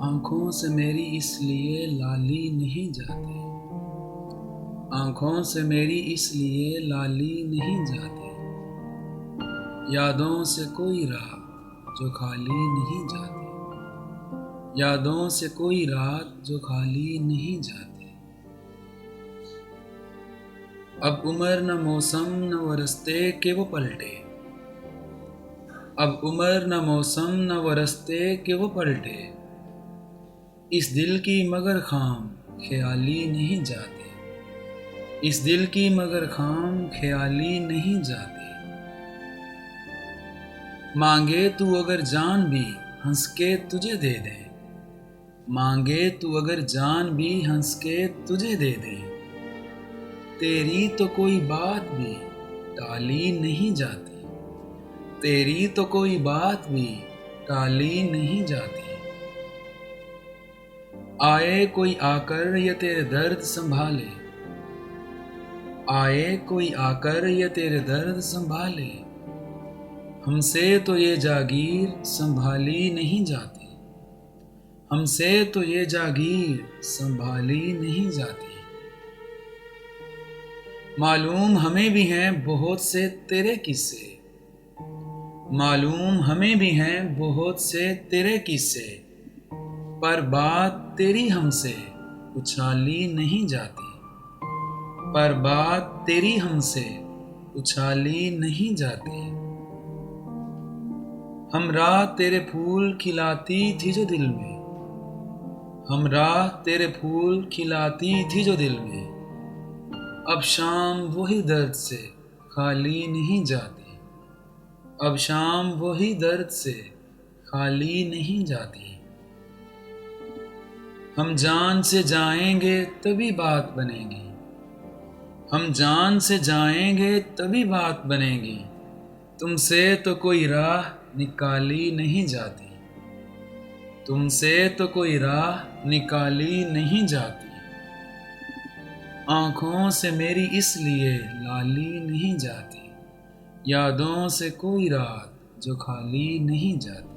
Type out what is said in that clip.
आँखों से मेरी इसलिए लाली नहीं जाती, आँखों से मेरी इसलिए लाली नहीं जाती। यादों से कोई रात जो खाली नहीं जाती, यादों से कोई रात जो खाली नहीं जाती। अब उम्र न मौसम न वो रास्ते के वो पलटे, अब उम्र न मौसम न वो रास्ते के वो पलटे। इस दिल की मगर खाम ख्याली नहीं जाती, इस दिल की मगर खाम ख्याली नहीं जाती। मांगे तू अगर जान भी हंस के तुझे दे दे, मांगे तू अगर जान भी हंस के तुझे दे दे। तेरी तो कोई बात भी टाली नहीं जाती, तेरी तो कोई बात भी टाली नहीं जाती। आए कोई आकर ये तेरे दर्द संभाले, आए कोई आकर ये तेरे दर्द संभाले। हमसे तो ये जागीर संभाली नहीं जाती, हमसे तो ये जागीर संभाली नहीं जाती। मालूम हमें भी हैं बहुत से तेरे किस्से, मालूम हमें भी हैं बहुत से तेरे किस्से। पर बात तेरी हमसे उछाली नहीं जाती, पर बात तेरी हमसे उछाली नहीं जाती। हम रात तेरे फूल खिलाती थी जो दिल में, हम रात तेरे फूल खिलाती थी जो दिल में। अब शाम वही दर्द से खाली नहीं जाती, अब शाम वही दर्द से खाली नहीं जाती। हम जान से जाएंगे तभी बात बनेगी, हम जान से जाएंगे तभी बात बनेगी। तुमसे तो कोई राह निकाली नहीं जाती, तुमसे तो कोई राह निकाली नहीं जाती। आँखों से मेरी इसलिए लाली नहीं जाती, यादों से कोई रात जो खाली नहीं जाती।